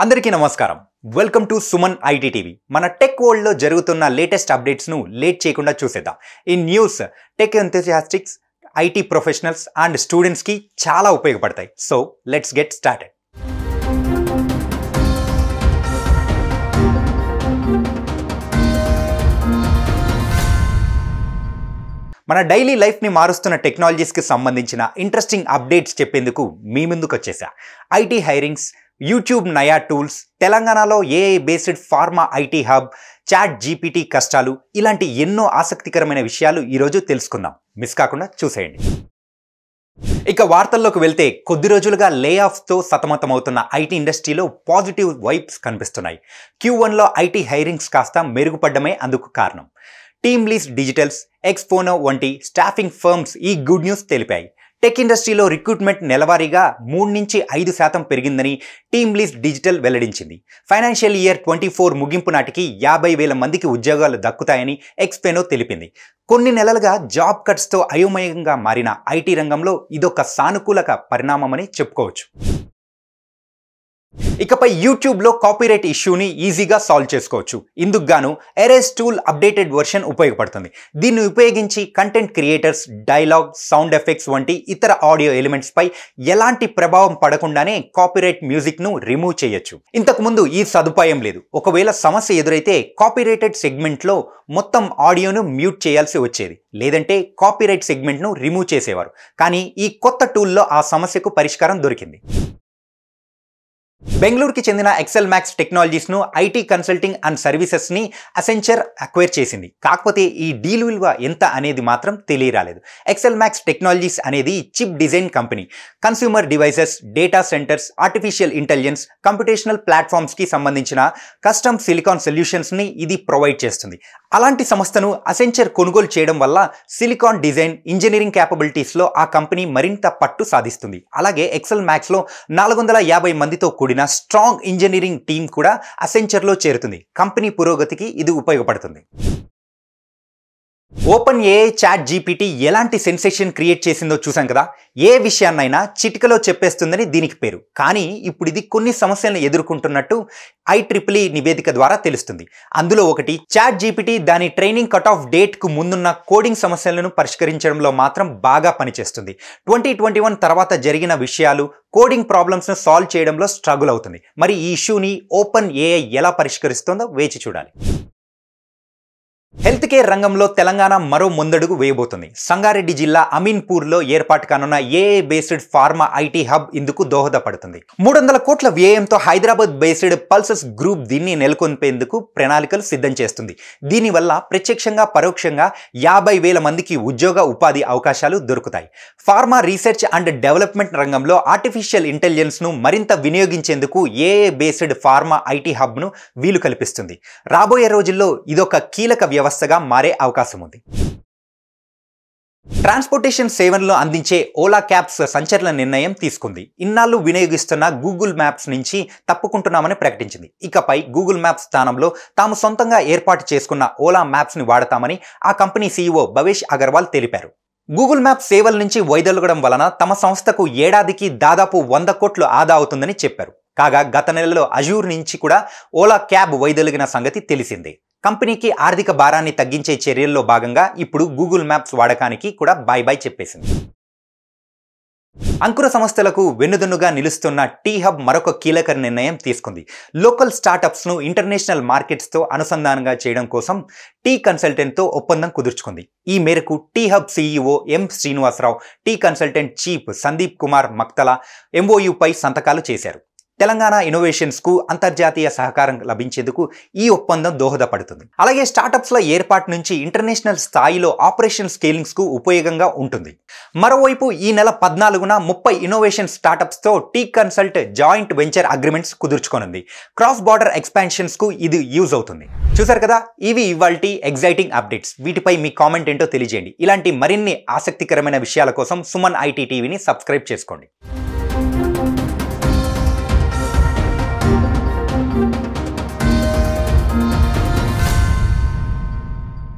అందరికీ నమస్కారం. Welcome to Suman IT TV. మన టెక్ వరల్డ్ లో జరుగుతున్న లేటెస్ట్ అప్డేట్స్ ను లేట్ చేయకుండా చూసేద్దాం. ఈ news tech enthusiastics, IT professionals and students కి చాలా ఉపయోగపడతాయి. So let's get started. మన డైలీ లైఫ్ని మారుస్తున్న టెక్నాలజీస్కి సంబంధించిన ఇంట్రెస్టింగ్ అప్డేట్స్ చెప్పేందుకు మీ ముందుకు వచ్చేసా. ఐటీ హైరింగ్స్, యూట్యూబ్ నయా టూల్స్, తెలంగాణలో AI based pharma IT hub, ChatGPT కష్టాలు, ఇలాంటి ఎన్నో ఆసక్తికరమైన విషయాలు ఈరోజు తెలుసుకుందాం. మిస్ కాకుండా చూసేయండి. ఇక వార్తల్లోకి వెళ్తే, కొద్ది రోజులుగా లే ఆఫ్తో సతమతమవుతున్న ఐటీ ఇండస్ట్రీలో పాజిటివ్ వైబ్స్ కనిపిస్తున్నాయి. Q1లో ఐటీ హైరింగ్స్ కాస్త మెరుగుపడ్డమే అందుకు కారణం. టీమ్ లీజ్ డిజిటల్స్, ఎక్స్పోనో వంటి స్టాఫింగ్ ఫర్మ్స్ ఈ గుడ్ న్యూస్ తెలిపాయి. టెక్ ఇండస్ట్రీలో రిక్రూట్మెంట్ నెలవారీగా 3-5% పెరిగిందని టీమ్ లీజ్ డిజిటల్ వెల్లడించింది. ఫైనాన్షియల్ ఇయర్ 24 ముగింపు నాటికి 50,000 మందికి ఉద్యోగాలు దక్కుతాయని ఎక్స్పెనో తెలిపింది. కొన్ని నెలలుగా జాబ్ కట్స్తో అయోమయంగా మారిన ఐటీ రంగంలో ఇదొక సానుకూల పరిణామమని చెప్పుకోవచ్చు. ఇకపై యూట్యూబ్లో కాపీరైట్ ఇష్యూని ఈజీగా సాల్వ్ చేసుకోవచ్చు. ఇందుకు గాను ఎరేస్ టూల్ అప్డేటెడ్ వర్షన్ ఉపయోగపడుతుంది. దీన్ని ఉపయోగించి content creators dialogue, sound effects వంటి ఇతర ఆడియో ఎలిమెంట్స్ పై ఎలాంటి ప్రభావం పడకుండానే కాపీరైట్ మ్యూజిక్ను రిమూవ్ చేయొచ్చు. ఇంతకుముందు ఈ సదుపాయం లేదు. ఒకవేళ సమస్య ఎదురైతే కాపీరైటెడ్ సెగ్మెంట్లో మొత్తం ఆడియోను మ్యూట్ చేయాల్సి వచ్చేది, లేదంటే కాపీరైట్ సెగ్మెంట్ను రిమూవ్ చేసేవారు. కానీ ఈ కొత్త టూల్లో ఆ సమస్యకు పరిష్కారం దొరికింది. బెంగళూరుకి చెందిన ఎక్సెల్ మ్యాక్స్ టెక్నాలజీస్ను ఐటీ కన్సల్టింగ్ అండ్ సర్వీసెస్ని అసెంచర్ అక్వైర్ చేసింది. కాకపోతే ఈ డీల్ విలువ ఎంత అనేది మాత్రం తెలియరాలేదు. ఎక్సెల్ మ్యాక్స్ టెక్నాలజీస్ అనేది chip design company. Consumer devices, data centres, artificial intelligence, computational ప్లాట్ఫామ్స్కి సంబంధించిన కస్టమ్ సిలికాన్ సొల్యూషన్స్ని ఇది ప్రొవైడ్ చేస్తుంది. అలాంటి సంస్థను అసెంచర్ కొనుగోలు చేయడం వల్ల సిలికాన్ డిజైన్, ఇంజనీరింగ్ క్యాపబిలిటీస్లో ఆ కంపెనీ మరింత పట్టు సాధిస్తుంది. అలాగే ఎక్సెల్ మ్యాక్స్లో 450 మందితో కూడిన స్ట్రాంగ్ ఇంజనీరింగ్ టీం కూడా అసెంచర్లో చేరుతుంది. కంపెనీ పురోగతికి ఇది ఉపయోగపడుతుంది. ఓపెన్ ఏఐ చాట్ జీపీటీ ఎలాంటి సెన్సేషన్ క్రియేట్ చేసిందో చూసాం కదా. ఏ విషయాన్నైనా చిటికలో చెప్పేస్తుందని దీనికి పేరు. కానీ ఇప్పుడు ఇది కొన్ని సమస్యలను ఎదుర్కొంటున్నట్టు IEEE నివేదిక ద్వారా తెలుస్తుంది. అందులో ఒకటి, చాట్ జీపీటీ దాని ట్రైనింగ్ కట్ ఆఫ్ డేట్కు ముందున్న కోడింగ్ సమస్యలను పరిష్కరించడంలో మాత్రం బాగా పనిచేస్తుంది. 2021 తర్వాత జరిగిన విషయాలు, కోడింగ్ ప్రాబ్లమ్స్ను సాల్వ్ చేయడంలో స్ట్రగుల్ అవుతుంది. మరి ఈ ఇష్యూని ఓపెన్ ఏఐ ఎలా పరిష్కరిస్తుందో వేచి చూడాలి. హెల్త్ కేర్ రంగంలో తెలంగాణ మరో ముందడుగు వేయబోతుంది. సంగారెడ్డి జిల్లా అమీన్పూర్లో ఏర్పాటు కానున్న AI based pharma IT hub ఇందుకు దోహదపడుతుంది. 300 కోట్ల వ్యయంతో హైదరాబాద్ బేస్డ్ పల్సస్ గ్రూప్ దీన్ని నెలకొల్పేందుకు ప్రణాళికలు సిద్ధం చేస్తుంది. దీనివల్ల ప్రత్యక్షంగా పరోక్షంగా 50,000 మందికి ఉద్యోగ ఉపాధి అవకాశాలు దొరుకుతాయి. ఫార్మా రీసెర్చ్ అండ్ డెవలప్మెంట్ రంగంలో ఆర్టిఫిషియల్ ఇంటెలిజెన్స్ను మరింత వినియోగించేందుకు ఏఐ బేస్డ్ ఫార్మా ఐటీ హబ్ను వీలు కల్పిస్తుంది. రాబోయే రోజుల్లో ఇదొక కీలక వ్యవస్థగా మారే అవకాశం ఉంది. ట్రాన్స్పోర్టేషన్ సేవలను అందించే ఓలా క్యాబ్స్ సంచలన నిర్ణయం తీసుకుంది. ఇన్నాళ్ళు వినియోగిస్తున్న గూగుల్ మ్యాప్స్ నుంచి తప్పుకుంటున్నామని ప్రకటించింది. ఇకపై గూగుల్ మ్యాప్స్ స్థానంలో తాము సొంతంగా ఏర్పాటు చేసుకున్న ఓలా మ్యాప్స్ని వాడతామని ఆ కంపెనీ CEO భవేష్ అగర్వాల్ తెలిపారు. గూగుల్ మ్యాప్స్ సేవల నుంచి వైదొలగడం వలన తమ సంస్థకు ఏడాదికి దాదాపు 100 కోట్లు ఆదా అవుతుందని చెప్పారు. కాగా గత నెలలో అజూర్ నుంచి కూడా ఓలా క్యాబ్ వైదొలిగిన సంగతి తెలిసిందే. కంపెనీకి ఆర్థిక భారాన్ని తగ్గించే చర్యల్లో భాగంగా ఇప్పుడు గూగుల్ మ్యాప్స్ వాడకానికి కూడా బై చెప్పేసింది. అంకుర సంస్థలకు వెన్నుదన్నుగా నిలుస్తున్న టీ హబ్ మరొక కీలక నిర్ణయం తీసుకుంది. లోకల్ స్టార్టప్స్ను ఇంటర్నేషనల్ మార్కెట్స్తో అనుసంధానంగా చేయడం కోసం టీ కన్సల్టెంట్తో ఒప్పందం కుదుర్చుకుంది. ఈ మేరకు T hub CEO M Srinivasarao, T consultant chief Sandeep Kumar Maktala MOUపై సంతకాలు చేశారు. తెలంగాణ ఇన్నోవేషన్స్కు అంతర్జాతీయ సహకారం లభించేందుకు ఈ ఒప్పందం దోహదపడుతుంది. అలాగే స్టార్టప్స్ల ఏర్పాటు నుంచి ఇంటర్నేషనల్ స్థాయిలో ఆపరేషన్ స్కేలింగ్స్కు ఉపయోగంగా ఉంటుంది. మరోవైపు ఈ నెల 14న 30 ఇన్నోవేషన్ స్టార్టప్స్తో T consult joint venture agreements కుదుర్చుకోనుంది. క్రాస్ బార్డర్ ఎక్స్పాన్షన్స్కు ఇది యూజ్ అవుతుంది. చూసారు కదా, ఇవి ఇవాల్టి ఎగ్జైటింగ్ అప్డేట్స్. వీటిపై మీ కామెంట్ ఏంటో తెలియజేయండి. ఇలాంటి మరిన్ని ఆసక్తికరమైన విషయాల కోసం సుమన్ ఐటీ టీవీని సబ్స్క్రైబ్ చేసుకోండి.